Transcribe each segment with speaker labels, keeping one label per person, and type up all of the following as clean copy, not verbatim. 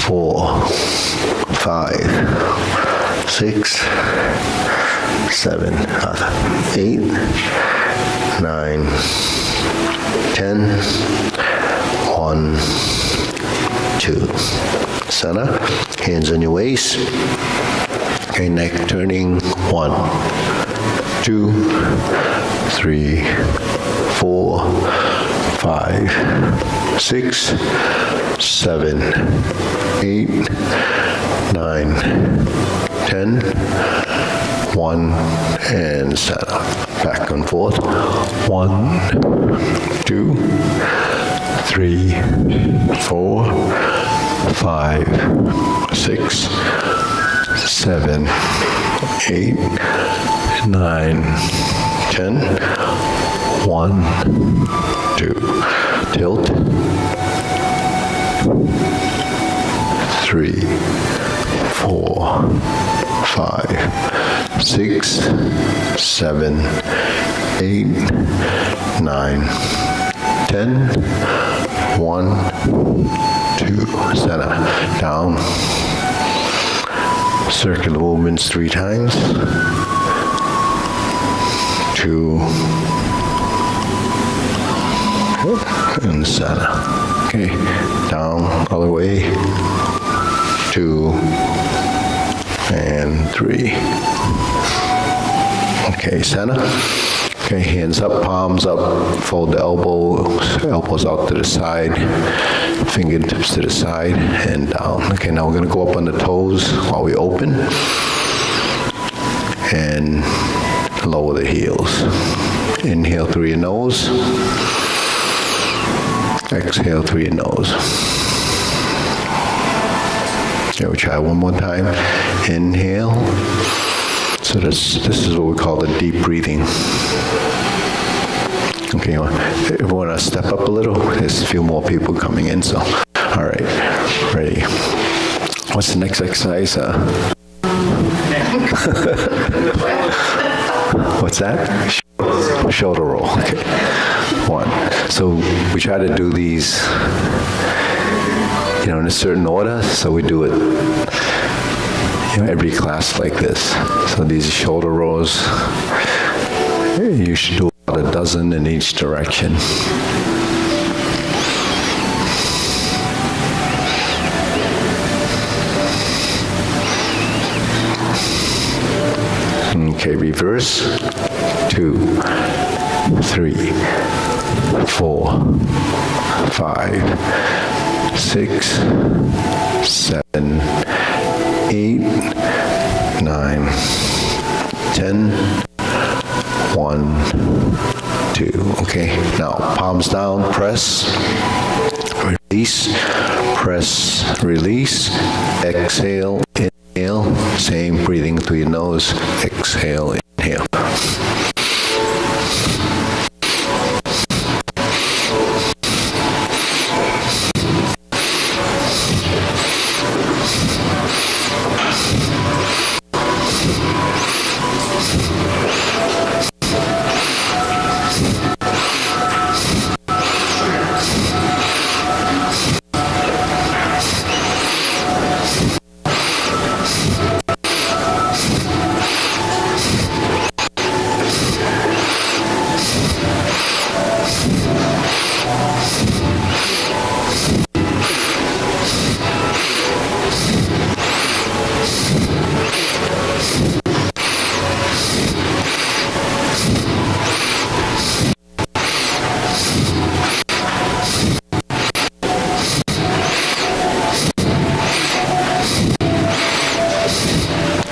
Speaker 1: 4, 5, 6, 7, 8, 9, 10, 1, 2. Center, hands on your waist. Okay, neck turning. 1, 2, 3, 4, 5, 6, 7, 8, 9, 10, 1, and center. Back and forth. 1, 2, 3, 4, 5, 6, 7, 8, 9, 10, 1, 2. Tilt. 3, 4, 5, 6, 7, 8, 9, 10, 1, 2. Center. Down. Circular movements 3 times. 2. And center. Okay. Down, other way. 2. And 3. Okay, center. Okay, hands up, palms up, fold the elbows out to the side, fingertips to the side, and down. Okay, now we're gonna go up on the toes while we open, and lower the heels. Inhale through your nose, exhale through your nose. Okay, we'll try one more time. Inhale. So this is what we call the deep breathing. Okay, if we want to step up a little, there's a few more people coming in, so. All right, ready. What's the next exercise? What's that? Shoulder roll. Okay. 1. So we try to do these, in a certain order, so we do it every class like this. So these shoulder rolls, you should do about a dozen in each direction. Okay, reverse. 2, 3, 4, 5, 6, 7, 8, 9, 10, 1, 2. Okay, now palms down, press, release, press, release, exhale, inhale, same breathing through your nose, exhale, inhale.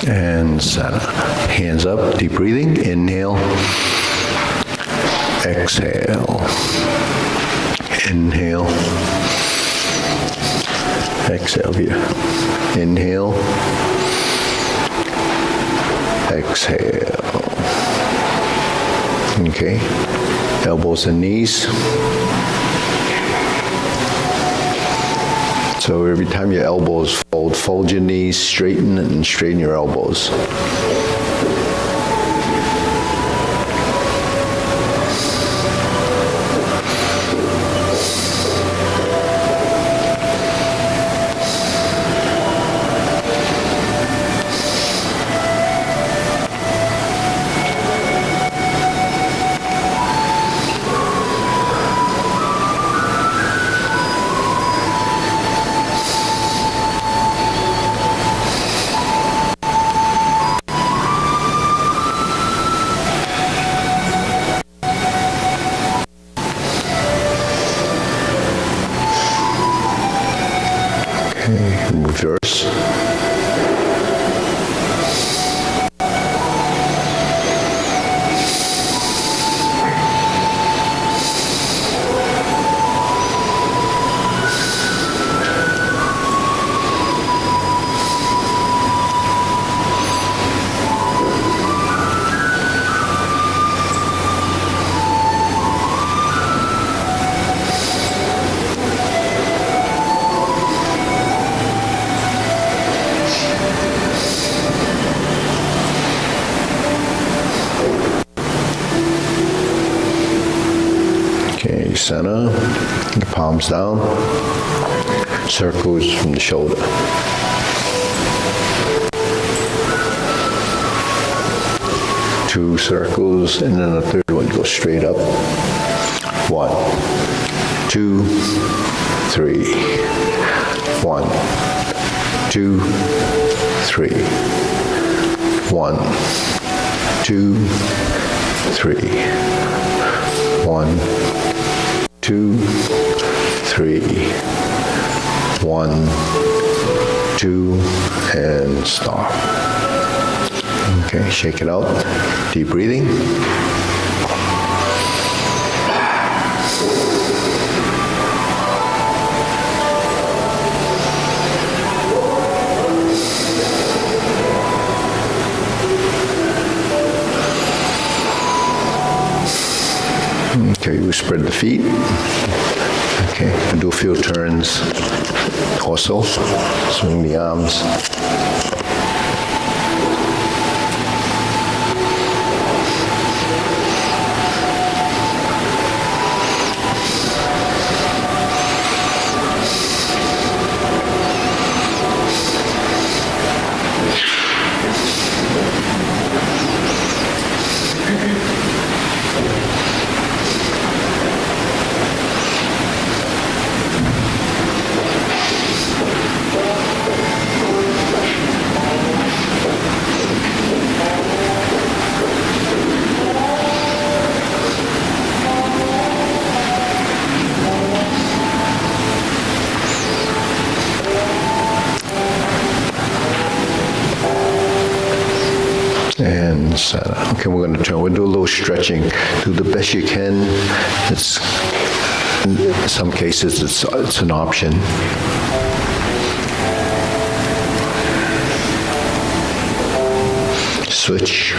Speaker 1: And center. Hands up, deep breathing. Inhale. Exhale. Inhale. Exhale here. Inhale. Exhale. Okay. Elbows and knees. So every time your elbows fold your knees, straighten and straighten your elbows. Okay, reverse. Okay, center, the palms down, circles from the shoulder. Two circles, and then the third one goes straight up. 1, 2, 3. 1, 2, 3. 1, 2, 3. 1, 2, 3. 1, 2, and stop. Okay, shake it out. Deep breathing. Okay, we spread the feet. Okay, and do a few turns. Torso, swing the arms. And center. Okay, we're going to turn. We'll do a little stretching. Do the best you can. It's in some cases it's an option. Switch.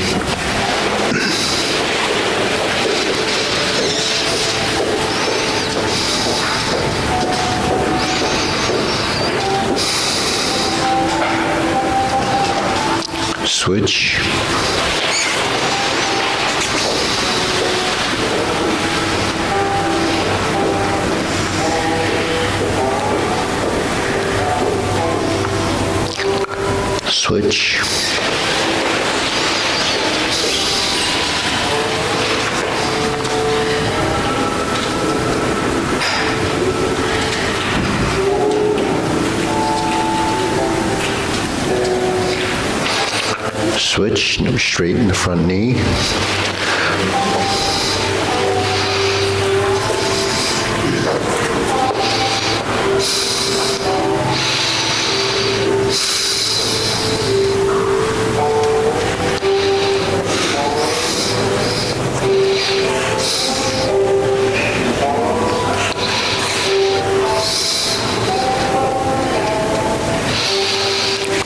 Speaker 1: Switch. Switch. Switch, straighten the front knee.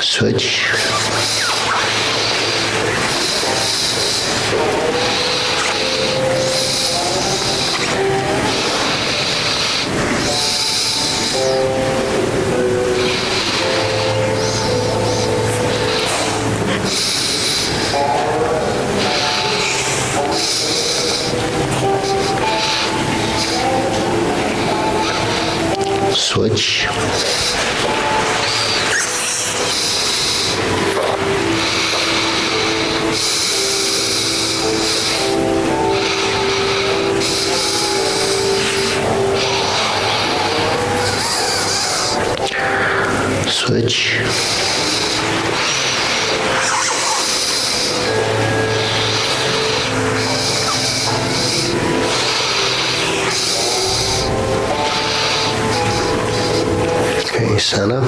Speaker 1: Switch. Switch. Switch. Okay, Center.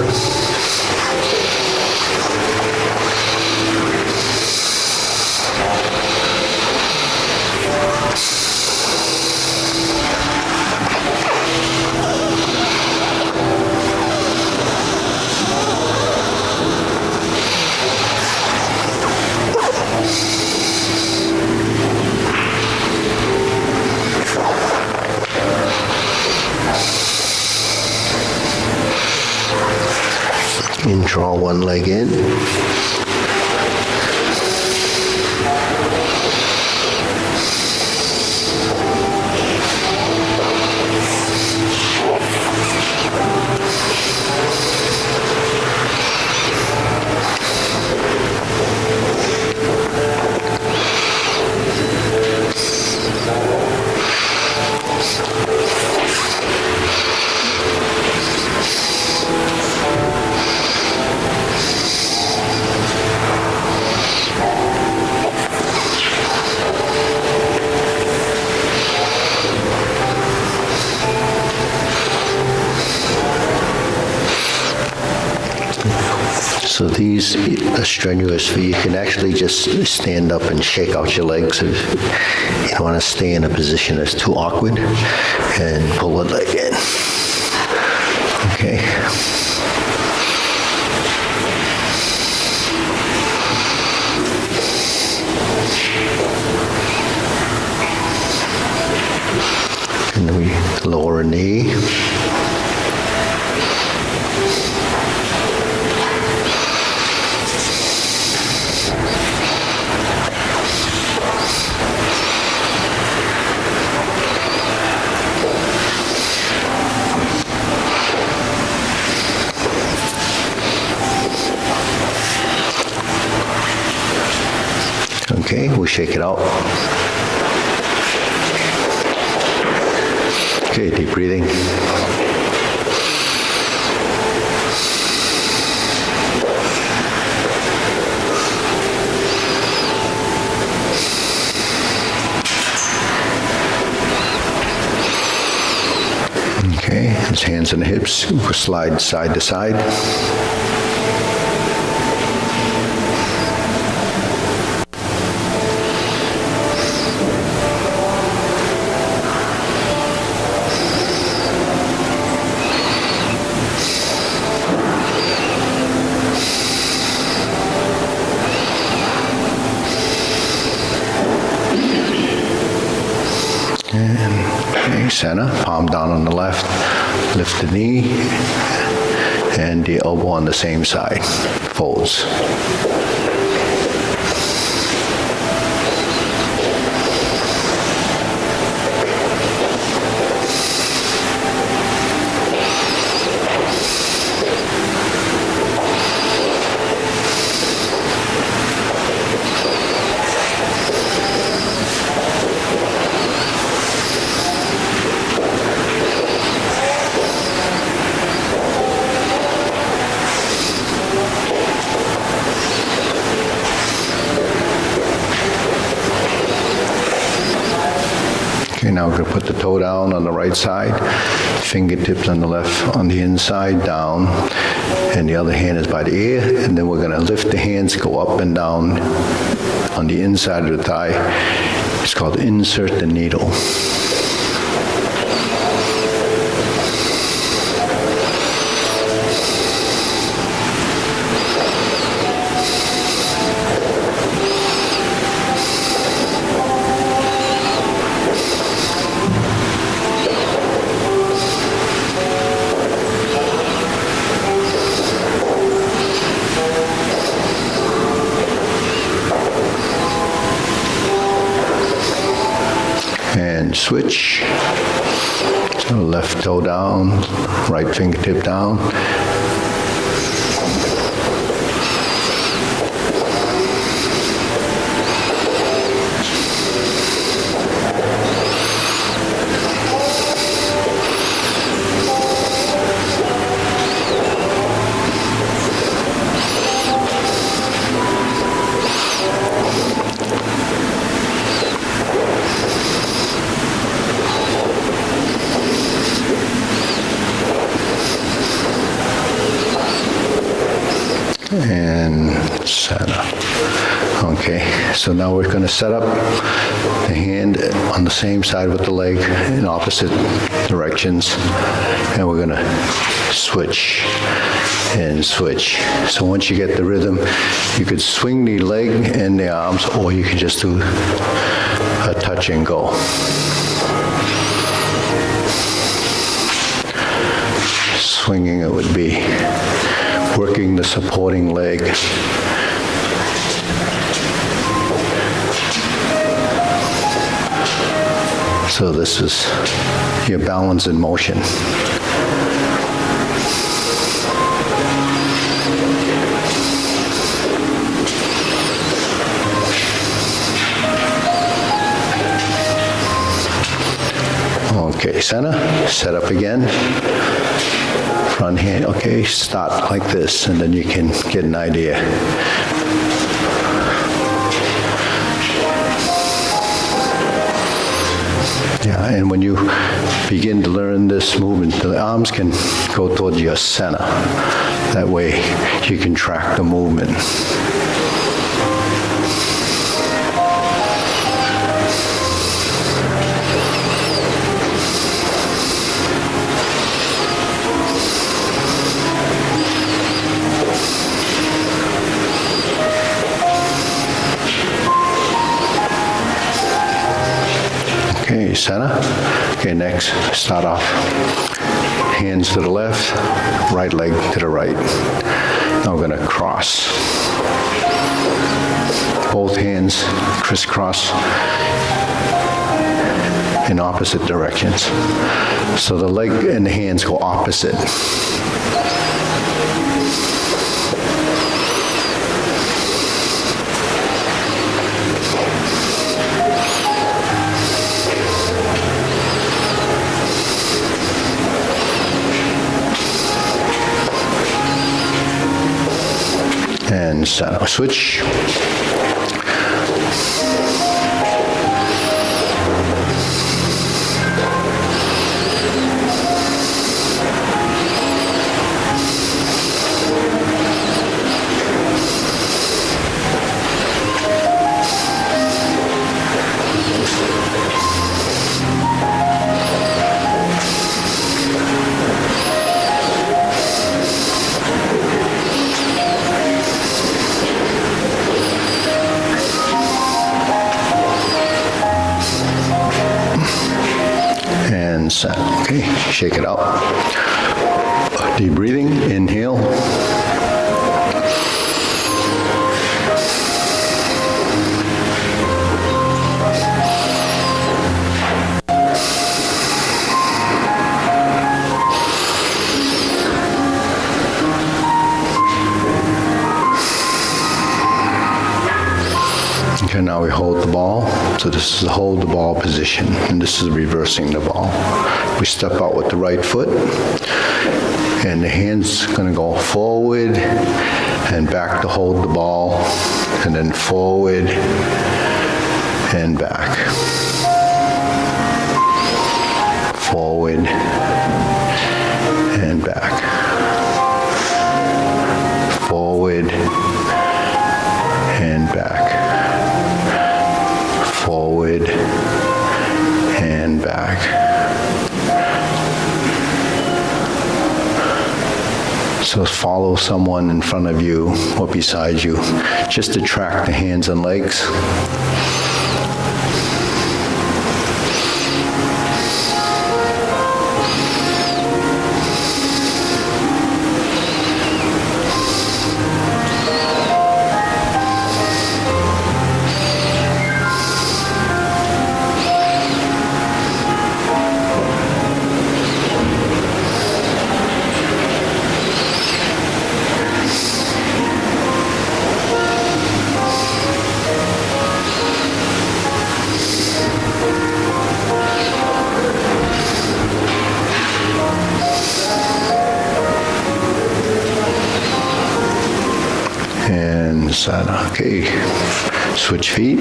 Speaker 1: And draw one leg in. So these are strenuous for you. You can actually just stand up and shake out your legs if you don't want to stay in a position that's too awkward, and pull a leg in. Okay. And then we lower a knee. Okay, we'll shake it out. Okay, deep breathing. Okay, his hands and hips, we'll slide side to side. Okay, center, palm down on the left, lift the knee, and the elbow on the same side, folds. Okay, now we're going to put the toe down on the right side, fingertips on the left, on the inside, down, and the other hand is by the ear, and then we're going to lift the hands, go up and down on the inside of the thigh. It's called insert the needle. And switch. So left toe down, right fingertip down. and center. Okay, so now we're going to set up the hand on the same side with the leg in opposite directions, and we're going to switch and switch. So once you get the rhythm, you could swing the leg and the arms, or you can just do a touch and go. Swinging, it would be working the supporting leg. So this is your balance in motion. Okay, center, set up again. Front hand, okay, start like this, and then you can get an idea. Yeah, and when you begin to learn this movement, the arms can go towards your center. That way you can track the movement. Okay, center. Okay, next, start off. Hands to the left, right leg to the right. Now we're going to cross. Both hands crisscross in opposite directions. So the leg and the hands go opposite. And center. Switch. And set. Okay, shake it out. Deep breathing, inhale. Okay, now we hold the ball. So this is the hold the ball position, and this is reversing the ball. We step out with the right foot, and the hand's gonna go forward and back to hold the ball, and then forward and back. Forward and back. Forward and back. Forward and back. So follow someone in front of you or beside you, just to track the hands and legs. And side. Okay, switch feet.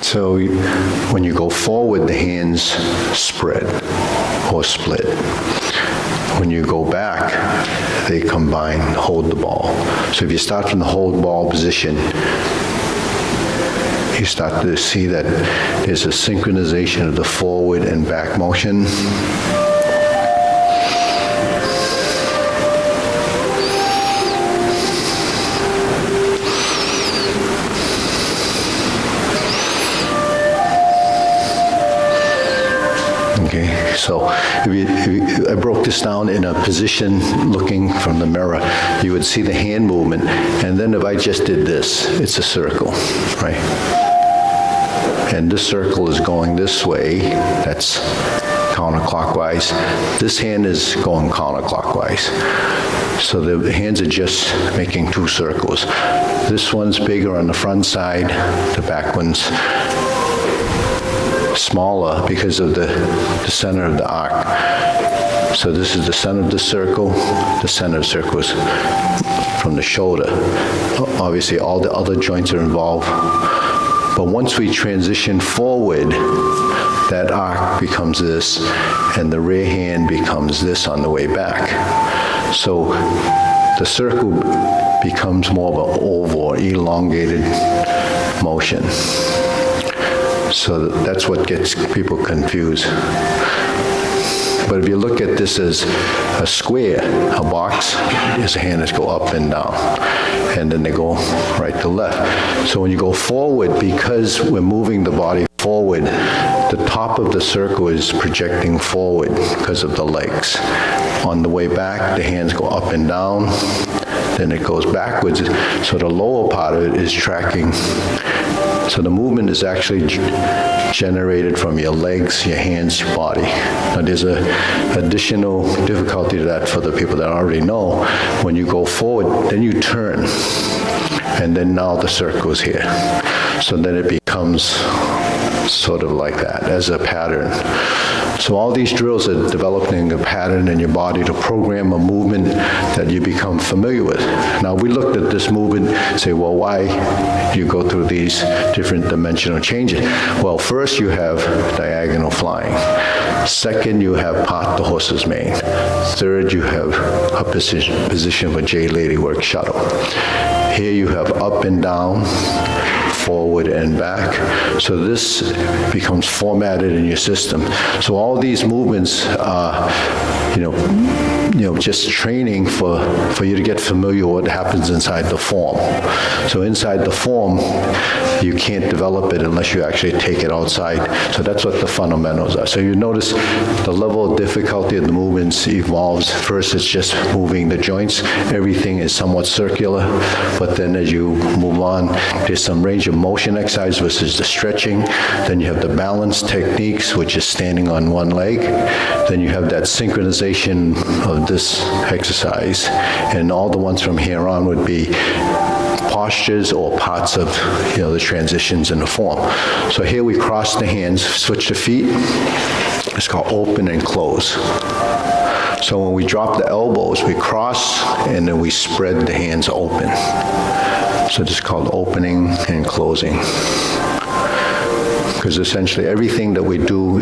Speaker 1: So when you go forward, the hands spread or split. When you go back, they combine, hold the ball. So if you start from the hold ball position, you start to see that there's a synchronization of the forward and back motion. Okay, so I broke this down in a position looking from the mirror. You would see the hand movement, and then if I just did this, it's a circle, right? And this circle is going this way, that's counterclockwise. This hand is going counterclockwise. So the hands are just making two circles. This one's bigger on the front side, the back one's smaller because of the center of the arc. So this is the center of the circle. The center of the circle is from the shoulder. Obviously, all the other joints are involved. But once we transition forward, that arc becomes this, and the rear hand becomes this on the way back. So the circle becomes more of an oval or elongated motion. So that's what gets people confused. But if you look at this as a square, a box, his hands go up and down, and then they go right to left. So when you go forward, because we're moving the body forward, the top of the circle is projecting forward because of the legs. On the way back, the hands go up and down, then it goes backwards. So the lower part of it is tracking. So the movement is actually generated from your legs, your hands, your body. Now there's an additional difficulty to that for the people that already know. When you go forward, then you turn, and then now the circle is here. So then it becomes sort of like that, as a pattern. So all these drills are developing a pattern in your body to program a movement that you become familiar with. Now, we looked at this movement, say, well, why do you go through these different dimensional changes? Well, first you have diagonal flying. Second, you have part the horse's mane. Third, you have a position for J-Lady work shuttle. Here you have up and down, forward and back. So this becomes formatted in your system. So all these movements are, just training for you to get familiar with what happens inside the form. So inside the form, you can't develop it unless you actually take it outside. So that's what the fundamentals are. So you notice the level of difficulty of the movements evolves. First, it's just moving the joints. Everything is somewhat circular, but then as you move on, there's some range of motion exercise versus the stretching. Then you have the balance techniques, which is standing on one leg. Then you have that synchronization of this exercise, and all the ones from here on would be postures or parts of the transitions in the form. So here we cross the hands, switch the feet. It's called open and close. So when we drop the elbows, we cross and then we spread the hands open. So this is called opening and closing. Because essentially everything that we do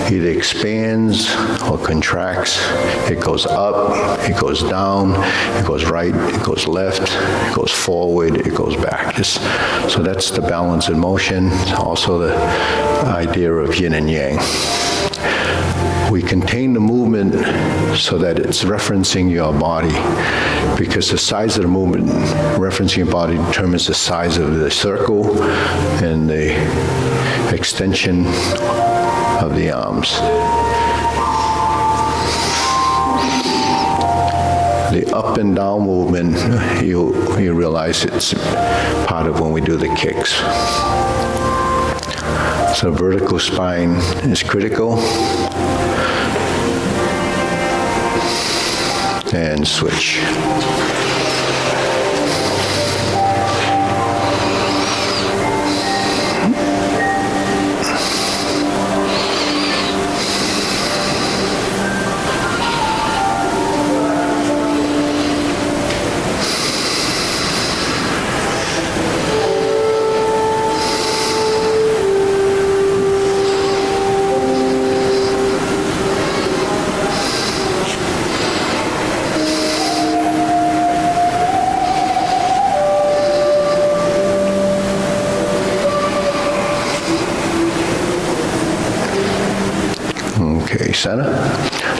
Speaker 1: either expands or contracts. It goes up, it goes down, it goes right, it goes left, it goes forward, it goes back. So that's the balance in motion. Also the idea of yin and yang. We contain the movement so that it's referencing your body, because the size of the movement referencing your body determines the size of the circle and the extension of the arms. The up and down movement, you realize it's part of when we do the kicks. So vertical spine is critical. And switch. center.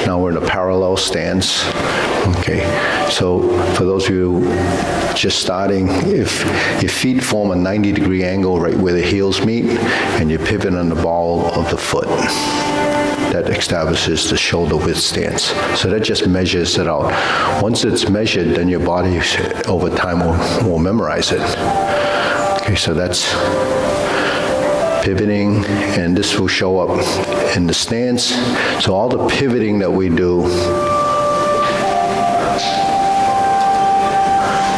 Speaker 1: Now we're in a parallel stance. Okay, so for those of you just starting, if your feet form a 90-degree angle right where the heels meet, and you pivot on the ball of the foot, that establishes the shoulder width stance. So that just measures it out. Once it's measured, then your body over time will memorize it. Okay, so that's pivoting, and this will show up in the stance. So all the pivoting that we do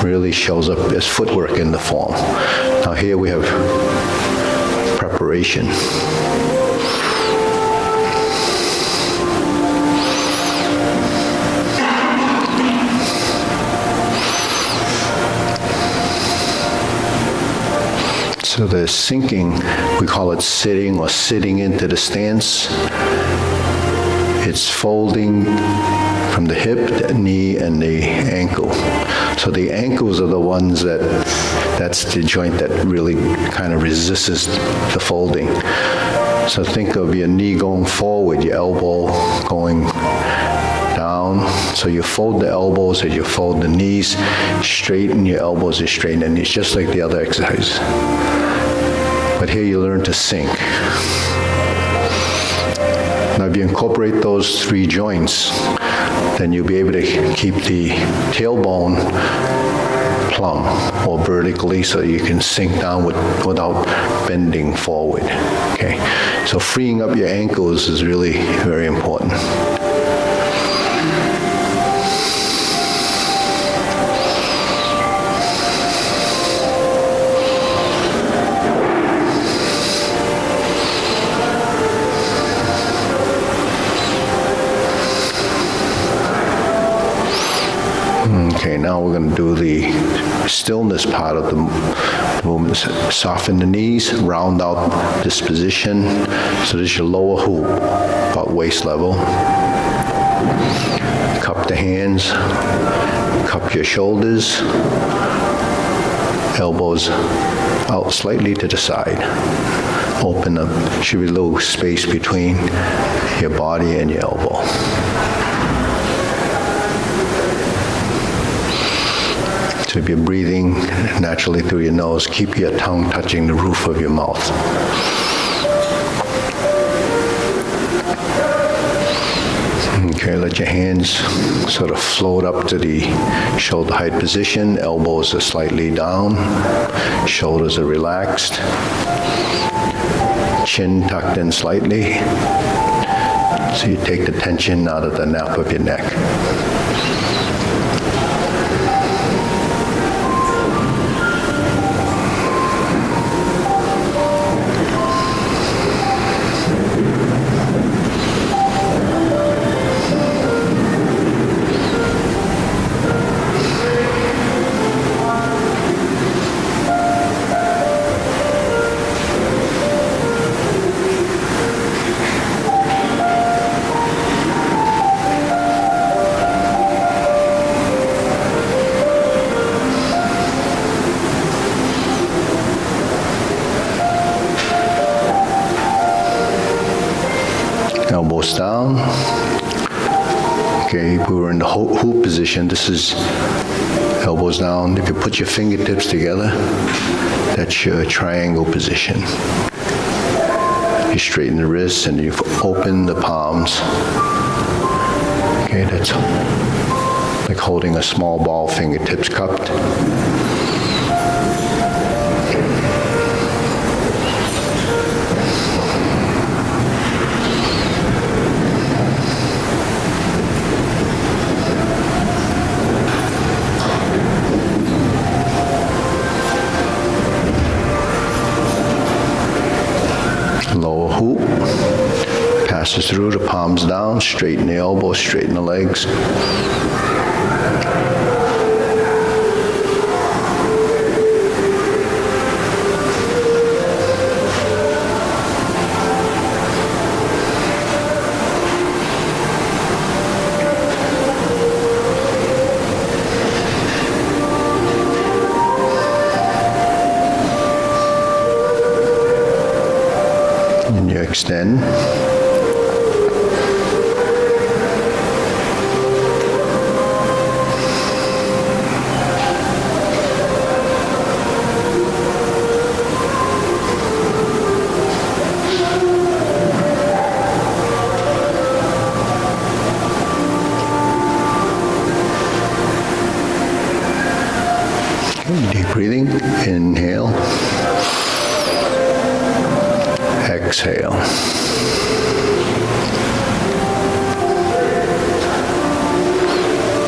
Speaker 1: really shows up as footwork in the form. Now here we have preparation. So the sinking, we call it sitting or sitting into the stance. It's folding from the hip, the knee, and the ankle. So the ankles are the ones that's the joint that really kind of resists the folding. So think of your knee going forward, your elbow going down. So you fold the elbows as you fold the knees, straighten your elbows as straighten the knees, just like the other exercise. But here you learn to sink. Now if you incorporate those three joints, then you'll be able to keep the tailbone plumb or vertically so you can sink down without bending forward. Okay, so freeing up your ankles is really very important. Okay, now we're going to do the stillness part of the movement. Soften the knees, round out this position. So this is your lower hoop, about waist level. Cup the hands, cup your shoulders, elbows out slightly to the side. Open up, should be a little space between your body and your elbow. So if you're breathing naturally through your nose, keep your tongue touching the roof of your mouth. Okay, let your hands sort of float up to the shoulder height position. Elbows are slightly down. Shoulders are relaxed. Chin tucked in slightly. So you take the tension out of the nape of your neck. Elbows down. Okay, we were in the hoop position. This is elbows down. If you put your fingertips together, that's your triangle position. You straighten the wrists and you open the palms. Okay, that's like holding a small ball, fingertips cupped. Lower hoop, passes through, the palms down, straighten the elbows, straighten the legs. And you extend. Deep breathing. Inhale. Exhale.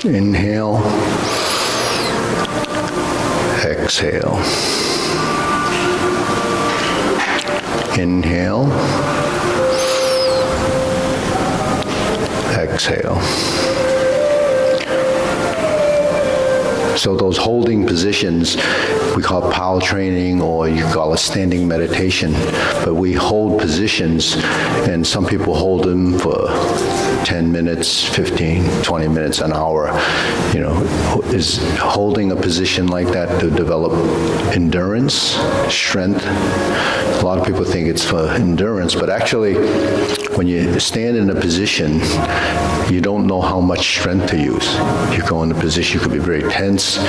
Speaker 1: Inhale. Exhale. Inhale. Exhale. So those holding positions, we call it power training, or you call it standing meditation, but we hold positions, and some people hold them for 10 minutes, 15, 20 minutes, an hour. Is holding a position like that to develop endurance, strength? A lot of people think it's for endurance, but actually, when you stand in a position, you don't know how much strength to use. You go in a position, you could be very tense.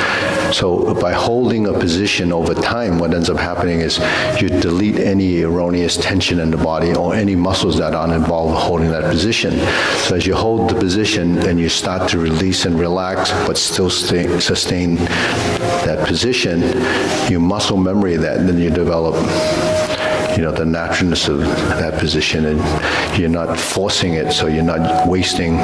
Speaker 1: So by holding a position over time, what ends up happening is you delete any erroneous tension in the body or any muscles that aren't involved with holding that position. So as you hold the position and you start to release and relax, but still sustain that position, you muscle memory that, and then you develop the naturalness of that position, and you're not forcing it, so you're not wasting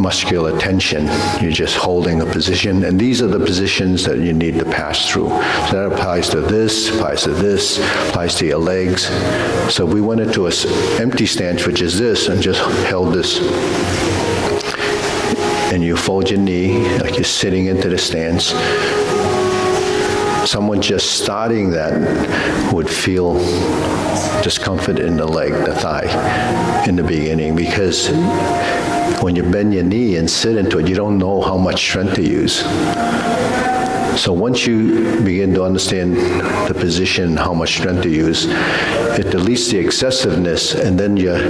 Speaker 1: muscular tension. You're just holding a position, and these are the positions that you need to pass through. So that applies to this, applies to this, applies to your legs. So we went into an empty stance, which is this, and just held this. And you fold your knee, like you're sitting into the stance. Someone just starting that would feel discomfort in the leg, the thigh, in the beginning, because when you bend your knee and sit into it, you don't know how much strength to use. So once you begin to understand the position, how much strength to use, it deletes the excessiveness, and then you're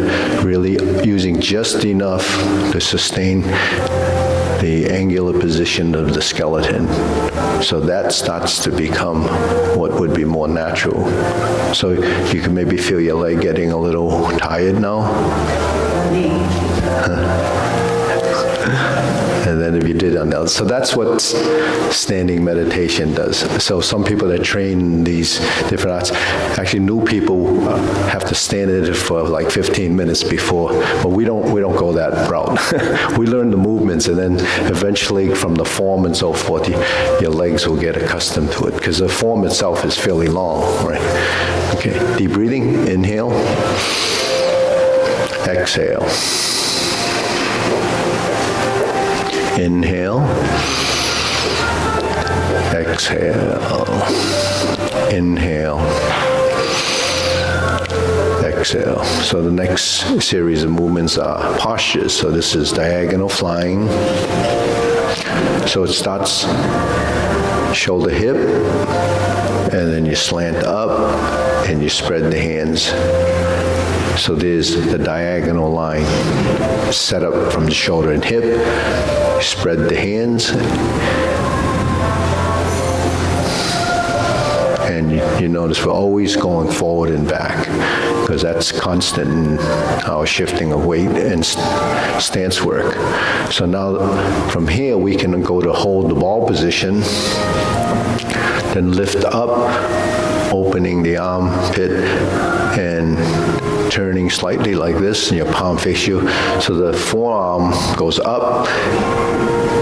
Speaker 1: really using just enough to sustain the angular position of the skeleton. So that starts to become what would be more natural. So you can maybe feel your leg getting a little tired now. And then if you did on that, so that's what standing meditation does. So some people that train these different arts, actually new people have to stand in it for like 15 minutes before, but we don't go that route. We learn the movements, and then eventually from the form and so forth, your legs will get accustomed to it, because the form itself is fairly long, right? Okay, deep breathing, inhale, exhale. Inhale, exhale, inhale, exhale. So the next series of movements are postures. So this is diagonal flying. So it starts shoulder hip, and then you slant up, and you spread the hands. So there's the diagonal line set up from the shoulder and hip. Spread the hands, and you notice we're always going forward and back, because that's constant in our shifting of weight and stance work. So now from here we can go to hold the ball position, then lift up, opening the armpit and turning slightly like this, and your palm face you. So the forearm goes up,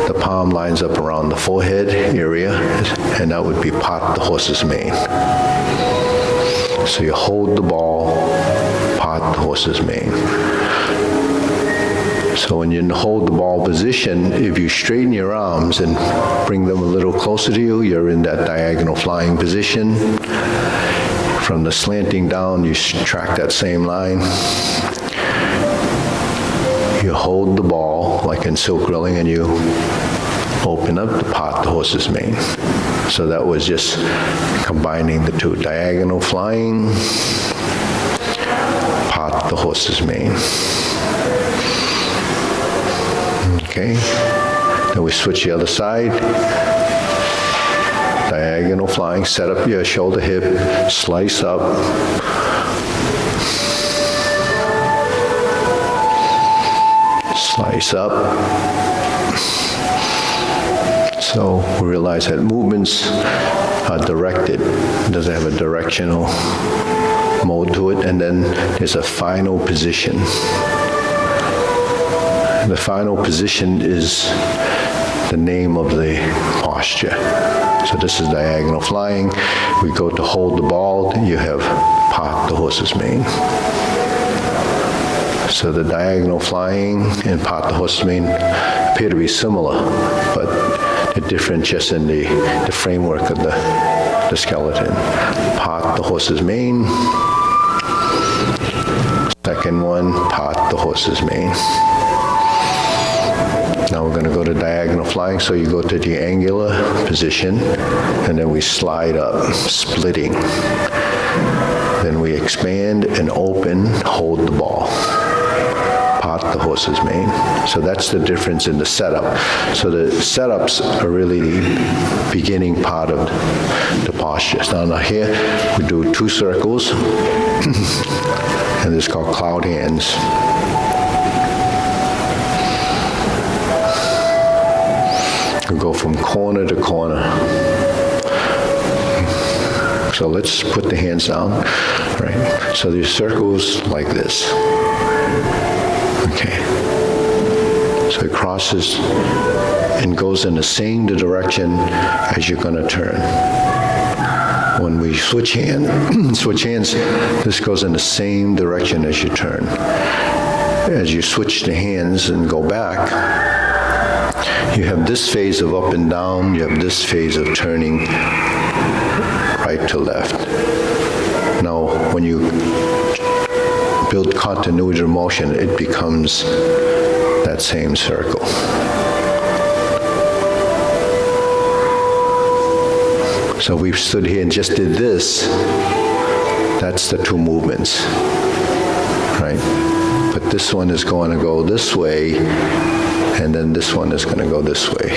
Speaker 1: the palm lines up around the forehead area, and that would be part the horse's mane. So you hold the ball, part the horse's mane. So when you hold the ball position, if you straighten your arms and bring them a little closer to you, you're in that diagonal flying position. From the slanting down, you track that same line. You hold the ball like in silk grilling, and you open up to part the horse's mane. So that was just combining the two, diagonal flying, part the horse's mane. Okay, then we switch the other side. Diagonal flying, set up your shoulder hip, slice up. Slice up. So we realize that movements are directed. It doesn't have a directional mode to it. And then there's a final position. The final position is the name of the posture. So this is diagonal flying. We go to hold the ball, you have part the horse's mane. So the diagonal flying and part the horse's mane appear to be similar, but they're different just in the framework of the skeleton. Part the horse's mane. Second one, part the horse's mane. Now we're going to go to diagonal flying, so you go to the angular position, and then we slide up, splitting. Then we expand and open, hold the ball. Part the horse's mane. So that's the difference in the setup. So the setups are really the beginning part of the postures. Now here we do 2 circles, and this is called cloud hands. We go from corner to corner. So let's put the hands down, right? So there's circles like this. Okay. So it crosses and goes in the same direction as you're going to turn. When we switch hands, this goes in the same direction as you turn. As you switch the hands and go back, you have this phase of up and down, you have this phase of turning right to left. Now, when you build continuity of motion, it becomes that same circle. So we stood here and just did this. That's the 2 movements, right? But this one is going to go this way, and then this one is going to go this way.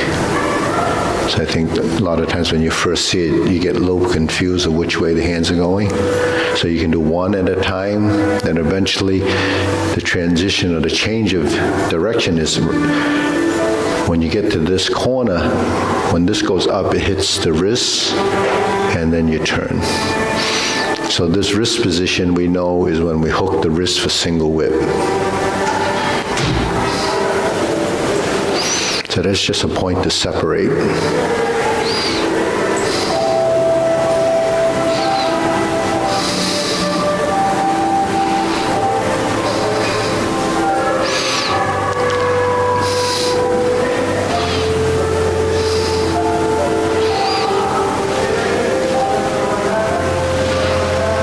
Speaker 1: So I think a lot of times when you first see it, you get a little confused of which way the hands are going. So you can do one at a time, then eventually the transition or the change of direction is when you get to this corner, when this goes up, it hits the wrists, and then you turn. So this wrist position we know is when we hook the wrist for single whip. So that's just a point to separate.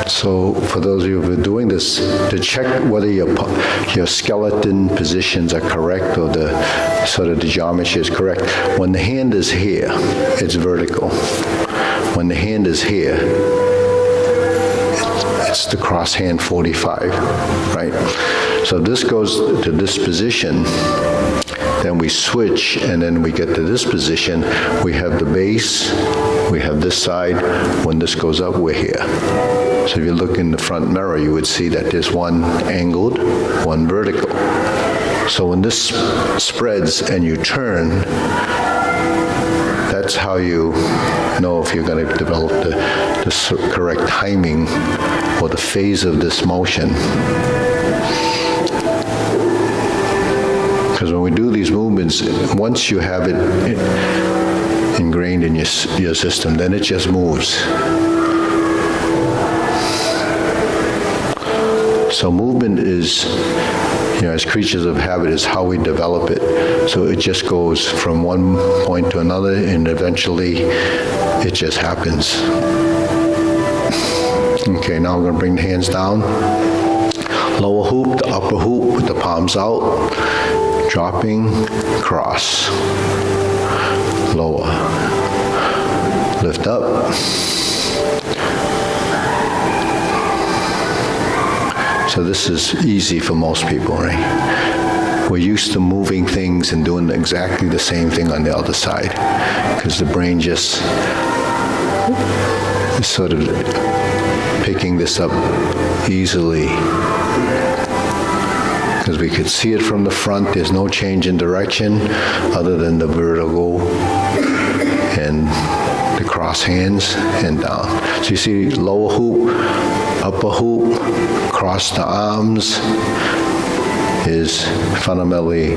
Speaker 1: So for those of you who are doing this, to check whether your skeleton positions are correct or the sort of the geometry is correct, when the hand is here, it's vertical. When the hand is here, it's the cross hand 45, right? So this goes to this position, then we switch, and then we get to this position. We have the base, we have this side. When this goes up, we're here. So if you look in the front mirror, you would see that there's one angled, one vertical. So when this spreads and you turn, that's how you know if you're going to develop the correct timing or the phase of this motion. Because when we do these movements, once you have it ingrained in your system, then it just moves. So movement is, as creatures of habit, is how we develop it. So it just goes from one point to another, and eventually it just happens. Okay, now we're going to bring the hands down. Lower hoop, the upper hoop with the palms out. Dropping, cross. Lower. Lift up. So this is easy for most people, right? We're used to moving things and doing exactly the same thing on the other side, because the brain just is sort of picking this up easily. Because we could see it from the front, there's no change in direction other than the vertical and the cross hands and down. So you see lower hoop, upper hoop, cross the arms is fundamentally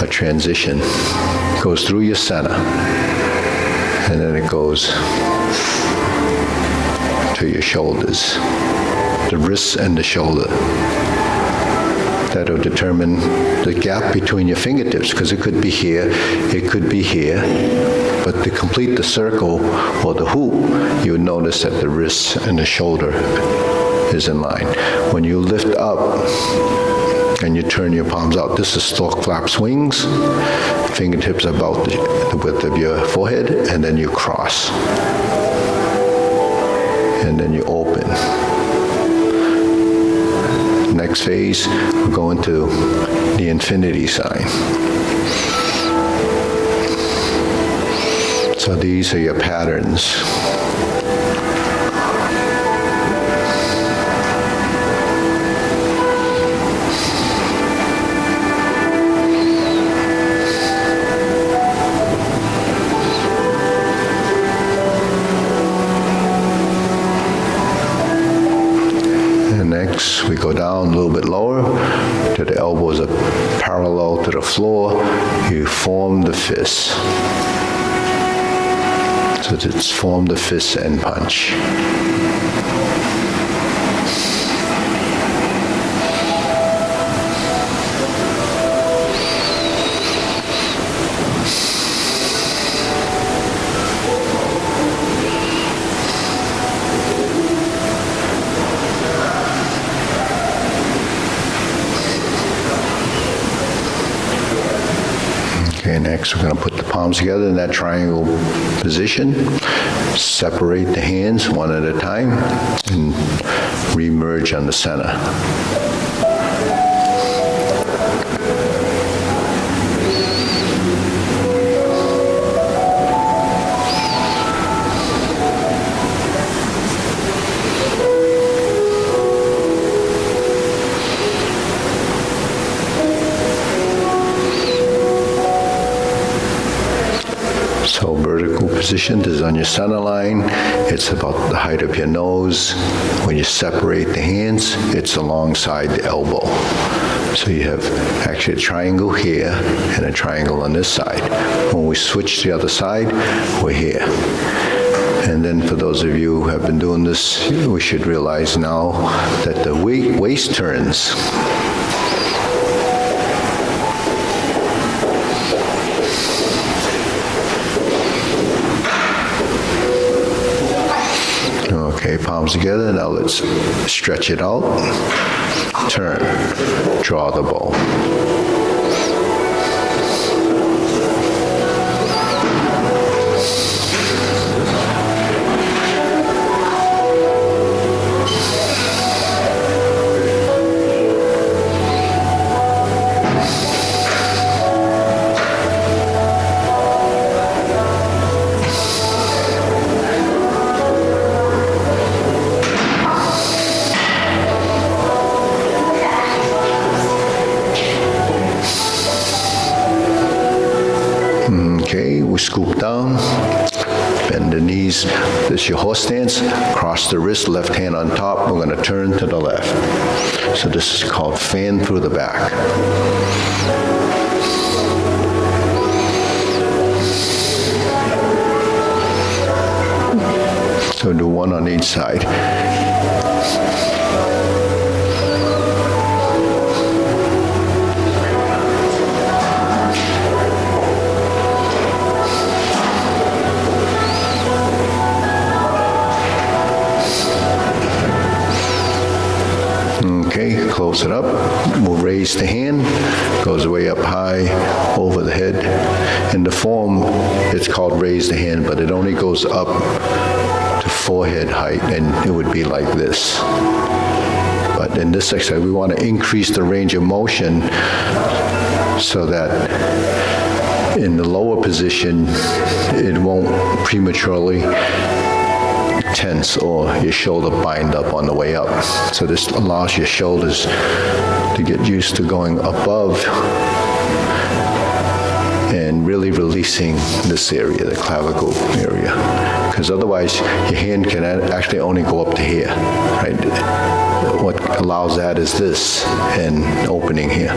Speaker 1: a transition. It goes through your center, and then it goes to your shoulders, the wrists and the shoulder. That'll determine the gap between your fingertips, because it could be here, it could be here, but to complete the circle or the hoop, you would notice that the wrist and the shoulder is in line. When you lift up and you turn your palms out, this is stork flap swings. Fingertips about the width of your forehead, and then you cross. And then you open. Next phase, we're going to the infinity sign. So these are your patterns. We go down a little bit lower till the elbows are parallel to the floor. You form the fist. So it's form the fist and punch. Okay, next we're going to put the palms together in that triangle position. Separate the hands one at a time and re-merge on the center. So vertical position is on your center line. It's about the height of your nose. When you separate the hands, it's alongside the elbow. So you have actually a triangle here and a triangle on this side. When we switch to the other side, we're here. And then for those of you who have been doing this, we should realize now that the waist turns. Okay, palms together. Now let's stretch it out. Turn. Draw the bow. Okay, we scoop down, bend the knees. This is your horse stance. Cross the wrist, left hand on top. We're going to turn to the left. So this is called fan through the back. So do one on each side. Okay, close it up. We'll raise the hand, goes way up high over the head. In the form, it's called raise the hand, but it only goes up to forehead height, and it would be like this. But in this exercise, we want to increase the range of motion so that in the lower position, it won't prematurely tense or your shoulder bind up on the way up. So this allows your shoulders to get used to going above and really releasing this area, the clavicle area. Because otherwise, your hand can actually only go up to here, right? What allows that is this, and opening here.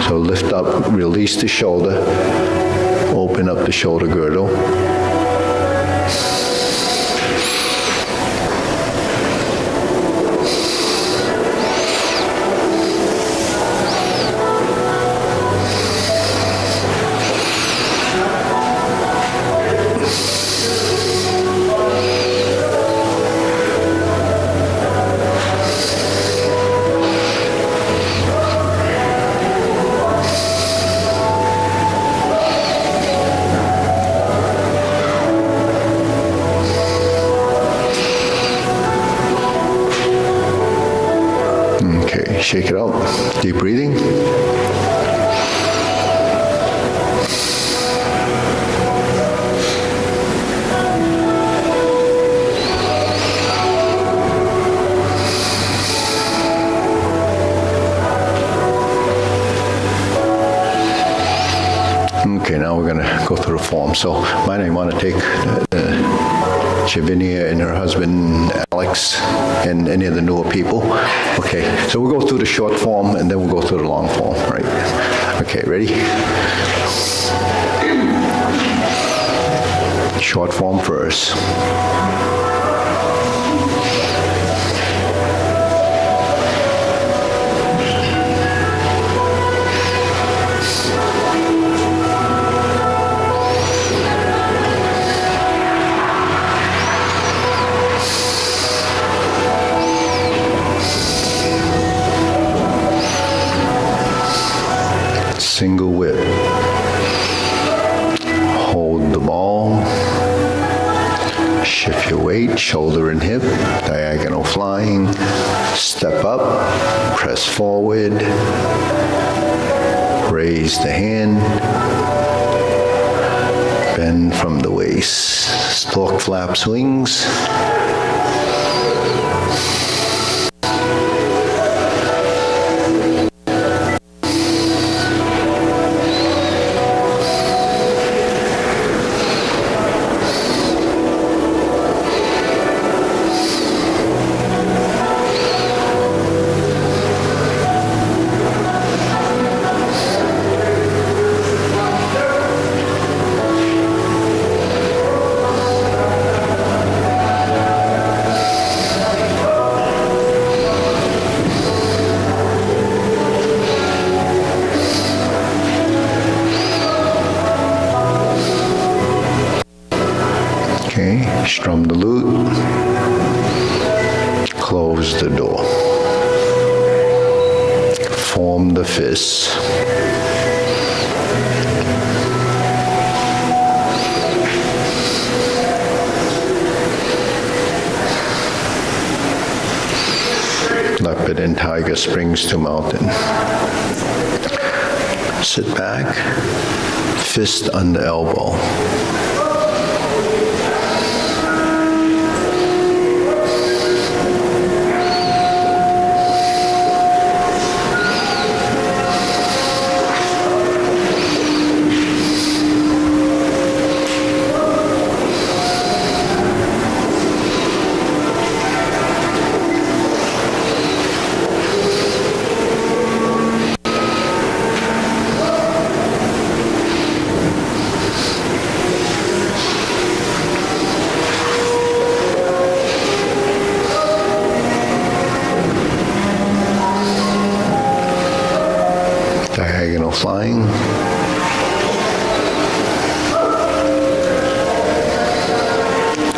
Speaker 1: So lift up, release the shoulder, open up the shoulder girdle. Okay, shake it out. Deep breathing. Okay, now we're going to go through the form. So, mine, I want to take Chavinia and her husband, Alex, and any of the newer people. Okay, so we'll go through the short form, and then we'll go through the long form, right? Okay, ready? Short form first. Single whip. Hold the ball. Shift your weight, shoulder and hip, diagonal flying. Step up, press forward. Raise the hand. Bend from the waist. Stork flaps wings. Okay, strum the lute, close the door, form the fists, leopard and tiger springs to mountain. Sit back, fist under elbow. Diagonal flying.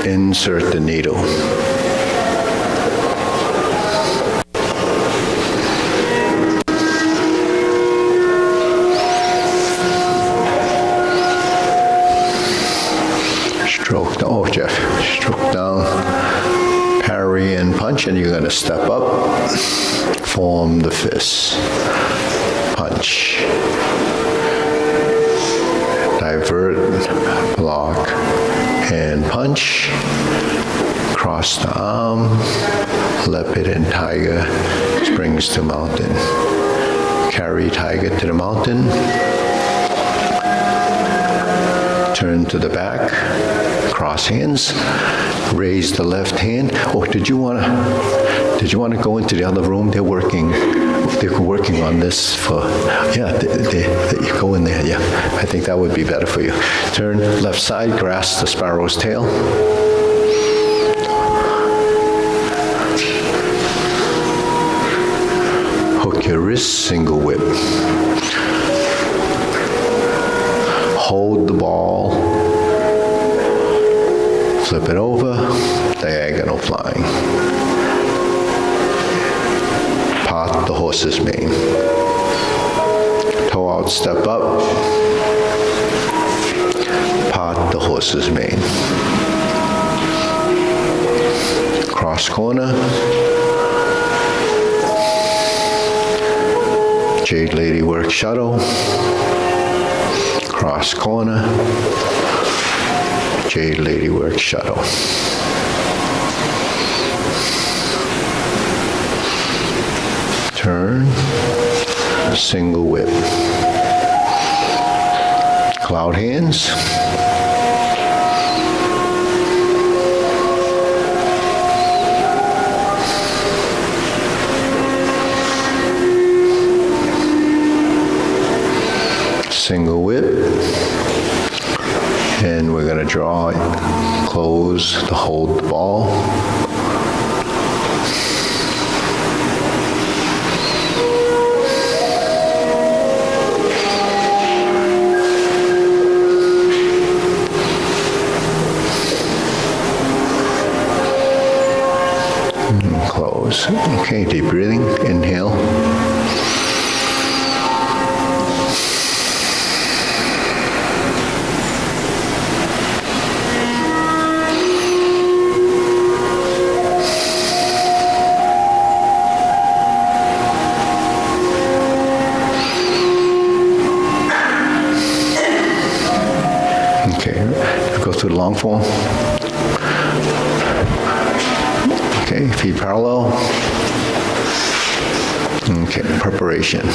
Speaker 1: Insert the needle. Stroke down, oh Jeff, stroke down, parry and punch, and you're going to step up, form the fist. Punch, divert, block, and punch. Cross the arm, leopard and tiger, springs to mountain. Carry tiger to the mountain. Turn to the back, cross hands, raise the left hand. Oh, did you want to go into the other room? They're working on this for, yeah, you go in there, yeah. I think that would be better for you. Turn left side, grasp the sparrow's tail. Hook your wrist, single whip. Hold the ball, flip it over, diagonal flying. Part the horse's mane. Toe out, step up, part the horse's mane. Cross corner, Jade Lady work shuttle. Cross corner, Jade Lady work shuttle. Turn, single whip. Cloud hands. Single whip, and we're going to draw it, close to hold the ball. And close. Okay, deep breathing, inhale. Go through the long form. Okay, feet parallel. Okay, preparation.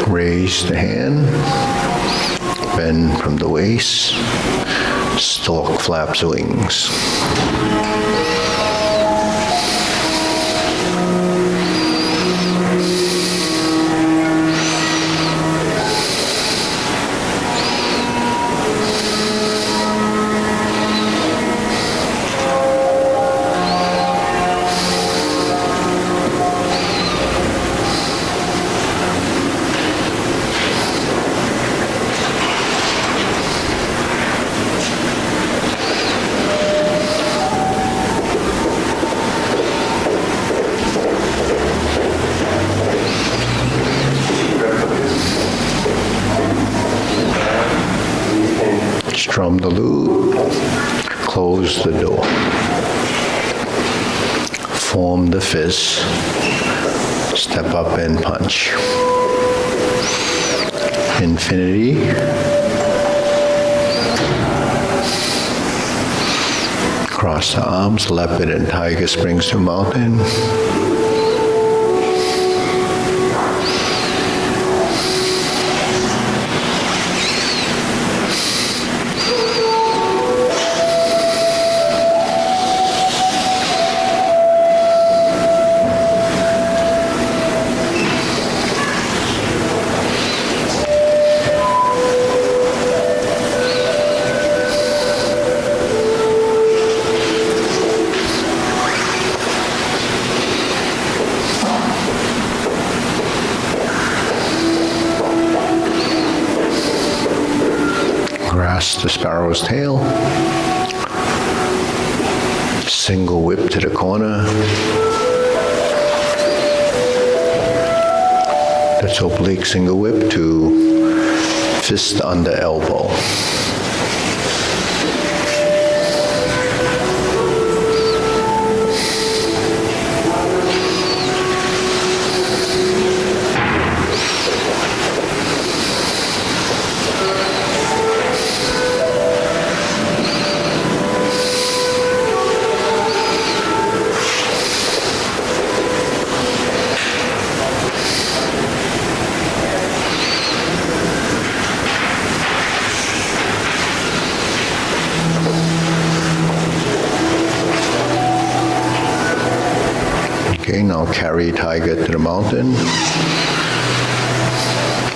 Speaker 1: Raise the hand, bend from the waist, stalk flaps wings. Strum the lute, close the door. Form the fist, step up and punch. Infinity. Cross the arms, leopard and tiger springs to mountain. sparrow's tail. Single whip to the corner. That's oblique single whip to fist under elbow. Okay, now carry tiger to the mountain.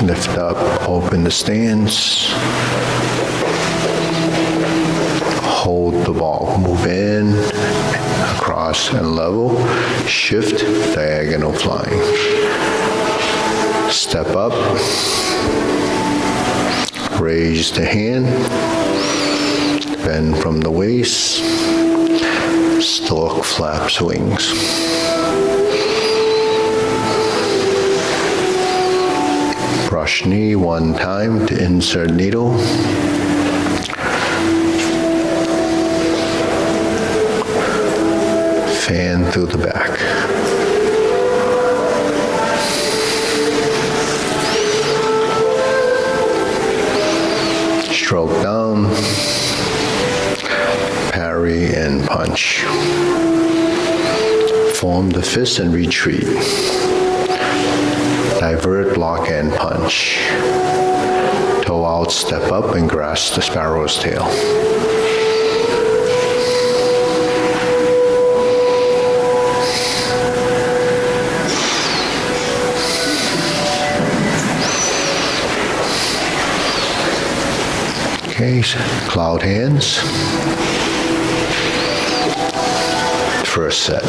Speaker 1: Lift up, open the stance. Hold the ball, move in, across and level. Shift, diagonal flying. Step up. Raise the hand. Bend from the waist. Stork flaps wings. Brush knee one time to insert needle. Fan through the back. Stroke down. Parry and punch. Form the fist and retreat. Divert, block, and punch. Toe out, step up, and grasp the sparrow's tail. Okay, cloud hands. First set.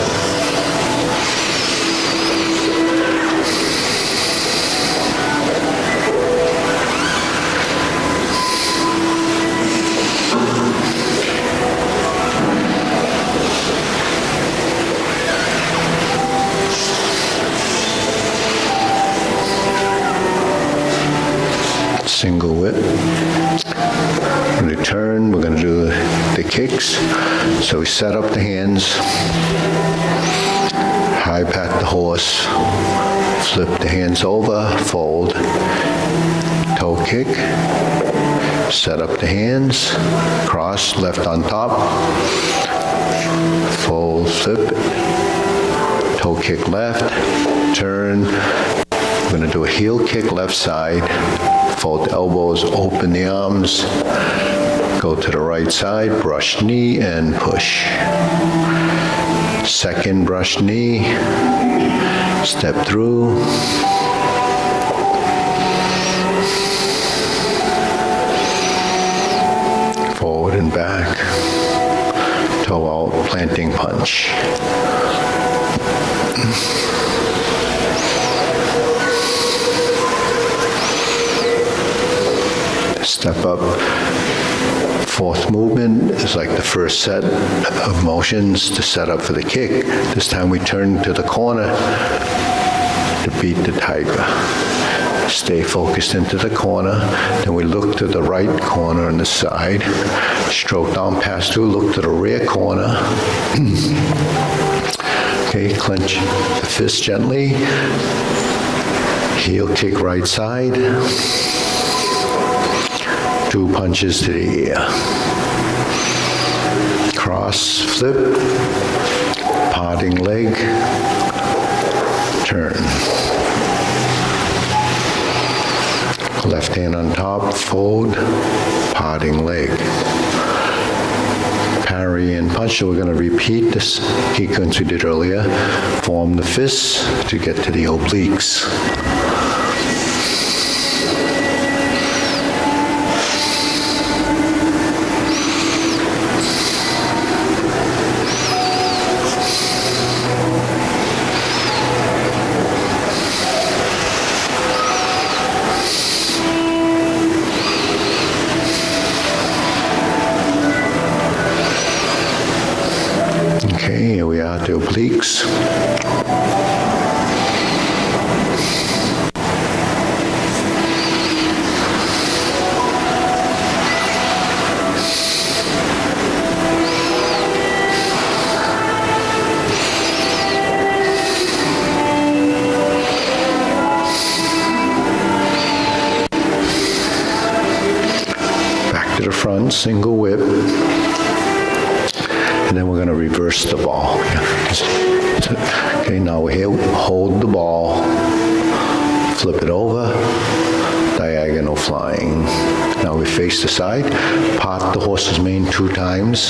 Speaker 1: Single whip. Return, we're going to do the kicks. So we set up the hands, high pat the horse, flip the hands over, fold, toe kick, set up the hands, cross, left on top, fold, flip, toe kick left, turn. We're going to do a heel kick left side, fold the elbows, open the arms, go to the right side, brush knee and push. Second brush knee, step through. Forward and back, toe out, planting punch. Step up. Fourth movement is like the first set of motions to set up for the kick. This time we turn to the corner to beat the tiger. Stay focused into the corner. Then we look to the right corner on the side. Stroke down, pass through, look to the rear corner. Okay, clench the fist gently. Heel kick right side. 2 punches to the ear. Cross, flip, parting leg, turn. Left hand on top, fold, parting leg. Parry and punch. So we're going to repeat this sequence we did earlier. Form the fists to get to the obliques. Okay, here we are, the obliques. Back to the front, single whip. And then we're going to reverse the ball. Okay, now we're here, hold the ball, flip it over, diagonal flying. Now we face the side, part the horse's mane 2 times.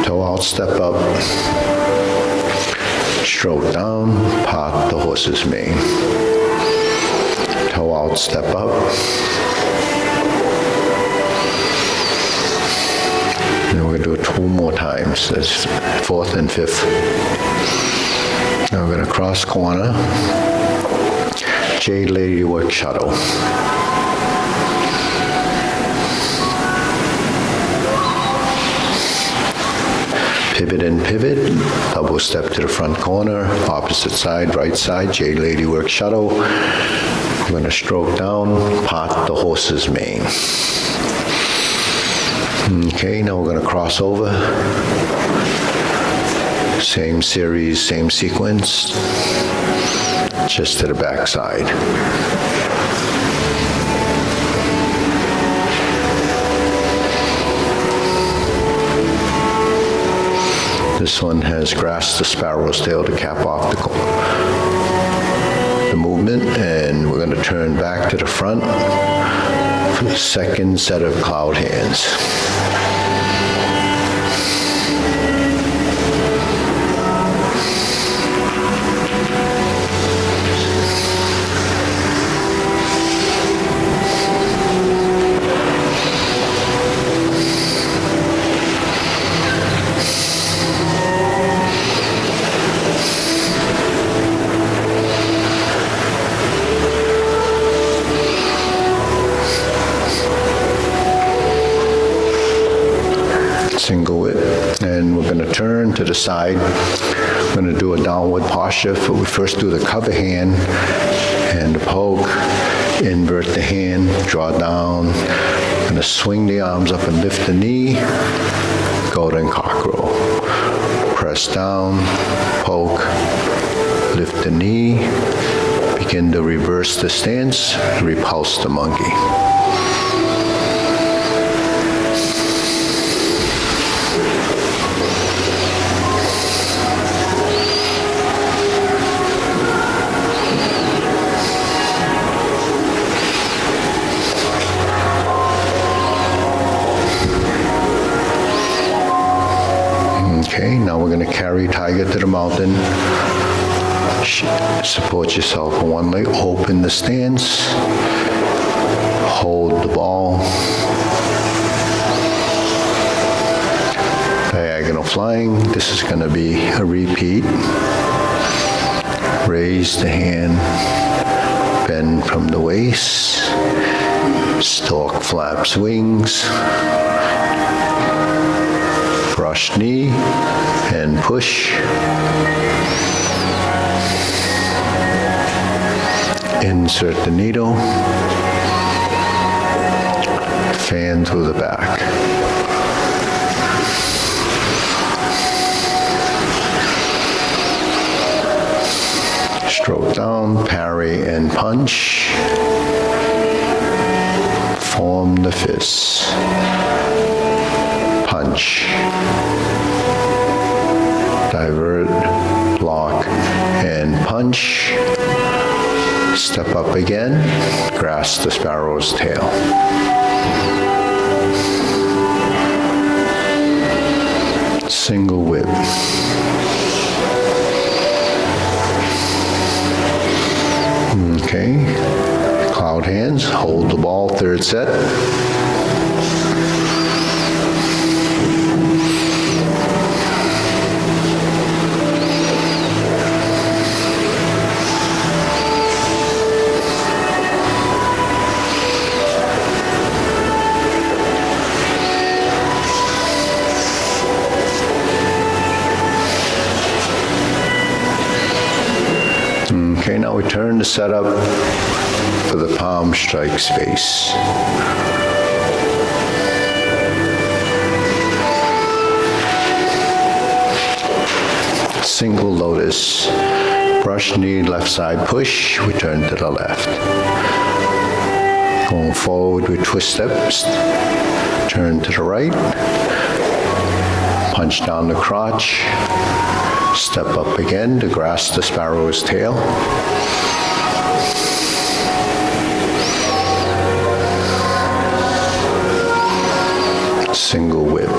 Speaker 1: Toe out, step up, stroke down, part the horse's mane. Toe out, step up. Then we're going to do it 2 more times. That's 4th and 5th. Now we're going to cross corner. Jade Lady Work Shuttle. Pivot and pivot, double step to the front corner, opposite side, right side, Jade Lady Work Shuttle. We're going to stroke down, part the horse's mane. Okay, now we're going to cross over. Same series, same sequence, just to the back side. This one has grass the sparrow's tail to cap off the movement, and we're going to turn back to the front for the second set of cloud hands. Single whip, and we're going to turn to the side. We're going to do a downward posture. We first do the cover hand and the poke, invert the hand, draw down. Going to swing the arms up and lift the knee, golden cockerel. Press down, poke, lift the knee, begin to reverse the stance, repulse the monkey. Okay, now we're going to carry tiger to the mountain. Support yourself on one leg, open the stance, hold the ball, diagonal flying. This is going to be a repeat. Raise the hand, bend from the waist, stork flaps wings, brush knee and push. Insert the needle, fan through the back. Stroke down, parry and punch. Form the fists. Punch. Divert, block, and punch. Step up again, grasp the sparrow's tail. Single whip. Okay, cloud hands, hold the ball, 3rd set. we turn the setup for the palm strike space. Single lotus. Brush knee, left side push, we turn to the left. Going forward with twist steps, turn to the right. Punch down the crotch. Step up again to grasp the sparrow's tail. Single whip.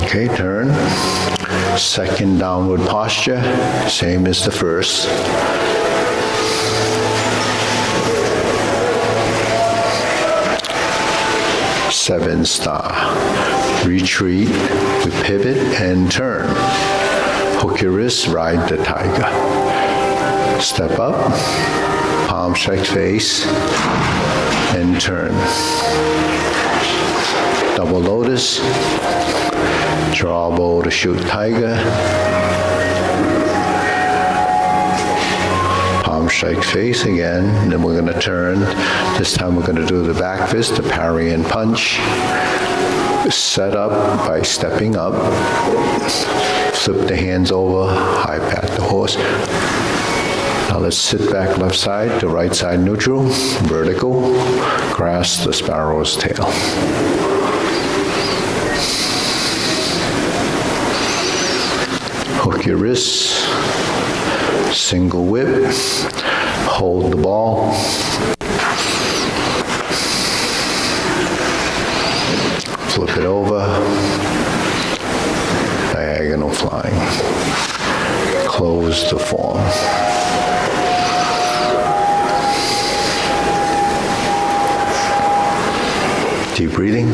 Speaker 1: Okay, turn. Second downward posture, same as the first. Seven star. Retreat, we pivot and turn. Hook your wrists, ride the tiger. Step up, palm strike face, and turn. Double lotus. Draw bow to shoot tiger. Palm strike face again. Then we're going to turn. This time we're going to do the back fist, the parry and punch. Set up by stepping up. Flip the hands over, high pat the horse. Now let's sit back left side to right side neutral, vertical. Grasp the sparrow's tail. Hook your wrists, single whip, hold the ball. Flip it over, diagonal flying. Close the form. Deep breathing.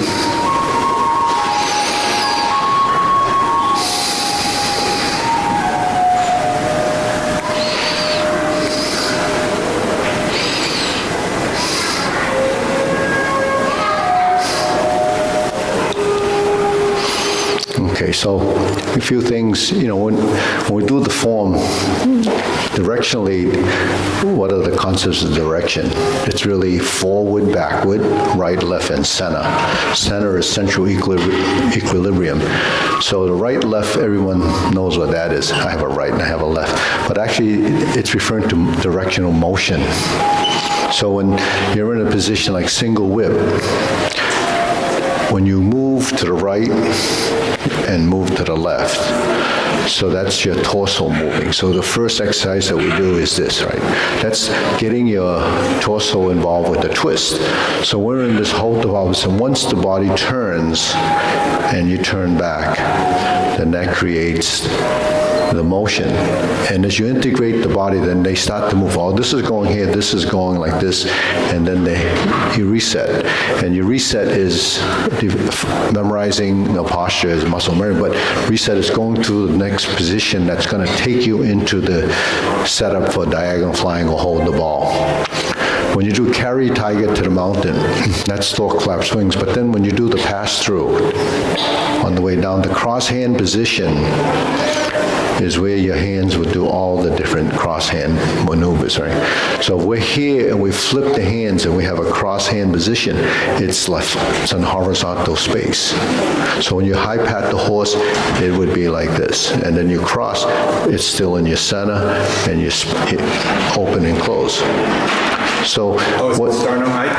Speaker 1: Okay, so a few things, when we do the form, directionally, what are the concepts of direction? It's really forward, backward, right, left, and center. Center is central equilibrium. So the right, left, everyone knows what that is. I have a right and I have a left. But actually, it's referring to directional motion. So when you're in a position like single whip, when you move to the right and move to the left, so that's your torso moving. So the first exercise that we do is this, right? That's getting your torso involved with the twist. So we're in this hold development, and once the body turns and you turn back, then that creates the motion. And as you integrate the body, then they start to move. Oh, this is going here, this is going like this, and then you reset. And your reset is memorizing the posture as muscle memory, but reset is going to the next position that's going to take you into the setup for diagonal flying or hold the ball. When you do carry tiger to the mountain, that's stork flap swings, but then when you do the pass-through, on the way down, the cross-hand position is where your hands would do all the different cross-hand maneuvers, right? So if we're here and we flip the hands and we have a cross-hand position, it's in horizontal space. So when you high pat the horse, it would be like this. And then you cross, it's still in your center, and you open and close. So
Speaker 2: is the sternum height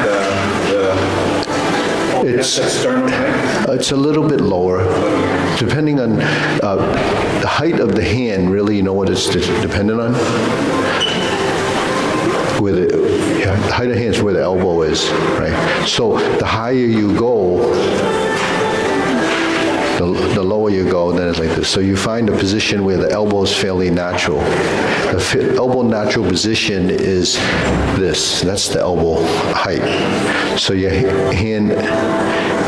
Speaker 1: it's a little bit lower, depending on the height of the hand. Really, you know what it's dependent on? Where the height of the hand is where the elbow is, right? So the higher you go, the lower you go, then it's like this. So you find a position where the elbow is fairly natural. The elbow natural position is this. That's the elbow height. So your hand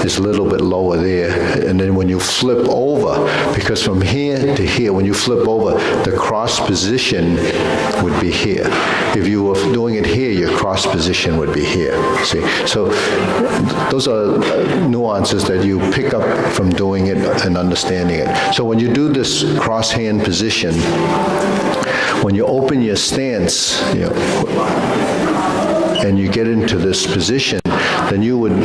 Speaker 1: is a little bit lower there. And then when you flip over, because from here to here, when you flip over, the cross position would be here. If you were doing it here, your cross position would be here. See? So those are nuances that you pick up from doing it and understanding it. So when you do this cross hand position, when you open your stance, and you get into this position, then you would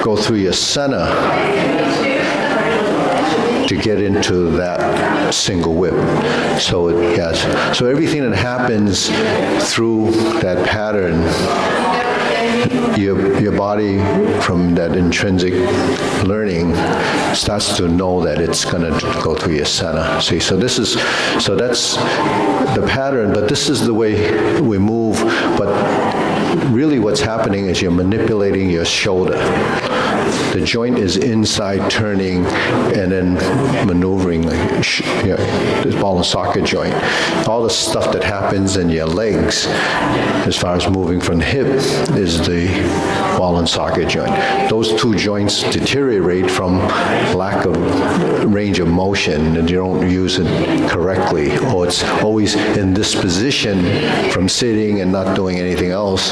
Speaker 1: go through your center to get into that single whip. So so everything that happens through that pattern, your body, from that intrinsic learning, starts to know that it's going to go through your center. See, so that's the pattern, but this is the way we move. But really what's happening is you're manipulating your shoulder. The joint is inside turning and then maneuvering, the ball and socket joint. All the stuff that happens in your legs, as far as moving from the hip, is the ball and socket joint. Those two joints deteriorate from lack of range of motion, and you don't use it correctly, or it's always in this position from sitting and not doing anything else,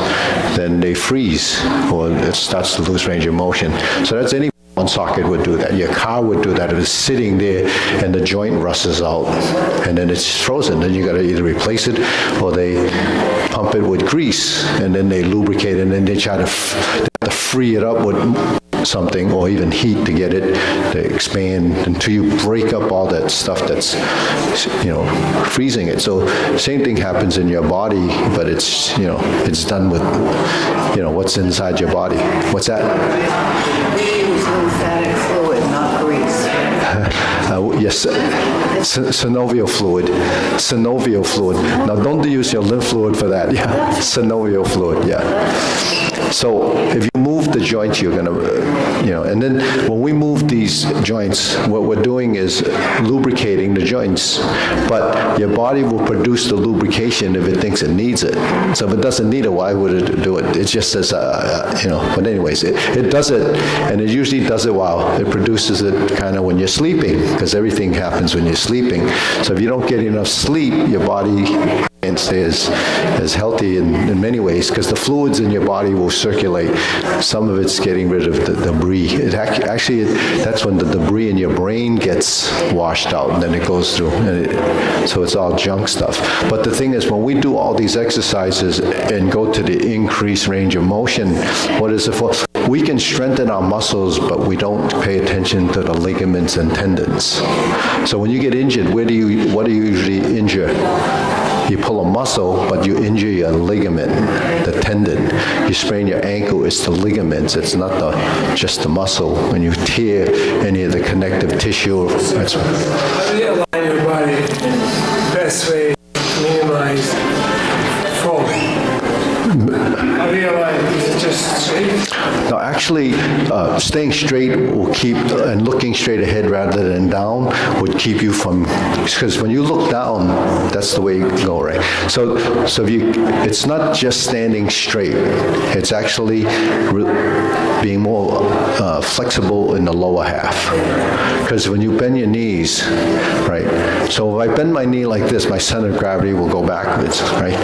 Speaker 1: then they freeze, or it starts to lose range of motion. So that's any one socket would do that. Your car would do that. If it's sitting there and the joint rusts out and then it's frozen, then you got to either replace it or they pump it with grease and then they lubricate it and then they try to free it up with something or even heat to get it to expand until you break up all that stuff that's, freezing it. So same thing happens in your body, but it's, it's done with, what's inside your body. What's that?
Speaker 3: We use lymphatic fluid, not grease.
Speaker 1: Yes, synovial fluid. Synovial fluid. Now, don't use your lymph fluid for that. Yeah, synovial fluid. Yeah. So if you move the joints, you're going to, and then when we move these joints, what we're doing is lubricating the joints. But your body will produce the lubrication if it thinks it needs it. So if it doesn't need it, why would it do it? It just says, But anyways, it does it, and it usually does it while it produces it kind of when you're sleeping, because everything happens when you're sleeping. So if you don't get enough sleep, your body can't stay as healthy in many ways, because the fluids in your body will circulate. Some of it's getting rid of the debris. Actually, that's when the debris in your brain gets washed out, and then it goes through. So it's all junk stuff. But the thing is, when we do all these exercises and go to the increased range of motion, what is it for? We can strengthen our muscles, but we don't pay attention to the ligaments and tendons. So when you get injured, what do you usually injure? You pull a muscle, but you injure your ligament, the tendon. You sprain your ankle, it's the ligaments, it's not just the muscle. When you tear any of the connective tissue, that's what.
Speaker 4: How do you align your body best way to minimize falling? How do you align? Is it just straight?
Speaker 1: No, actually, staying straight will keep, and looking straight ahead rather than down would keep you from, because when you look down, that's the way you go, right? So it's not just standing straight. It's actually being more flexible in the lower half. Because when you bend your knees, right? So if I bend my knee like this, my center of gravity will go backwards, right?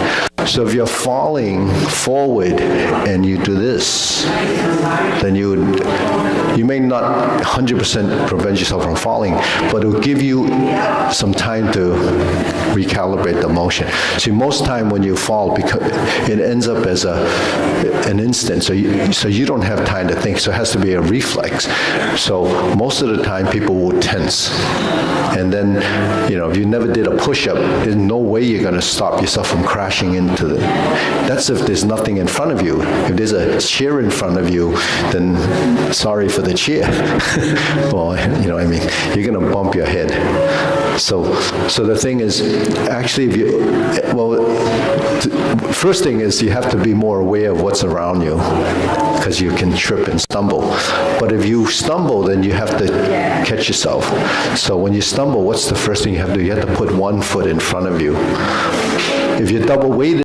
Speaker 1: So if you're falling forward and you do this, then you may not 100% prevent yourself from falling, but it will give you some time to recalibrate the motion. See, most time when you fall, because it ends up as an instant, so you don't have time to think, so it has to be a reflex. So most of the time people will tense. And then, if you never did a push-up, there's no way you're going to stop yourself from crashing into the... That's if there's nothing in front of you. If there's a chair in front of you, then sorry for the chair. Well, I mean, you're going to bump your head. So the thing is, actually, first thing is you have to be more aware of what's around you, because you can trip and stumble. But if you stumble, then you have to catch yourself. So when you stumble, what's the first thing you have to do? You have to put one foot in front of you. If you're double weighted,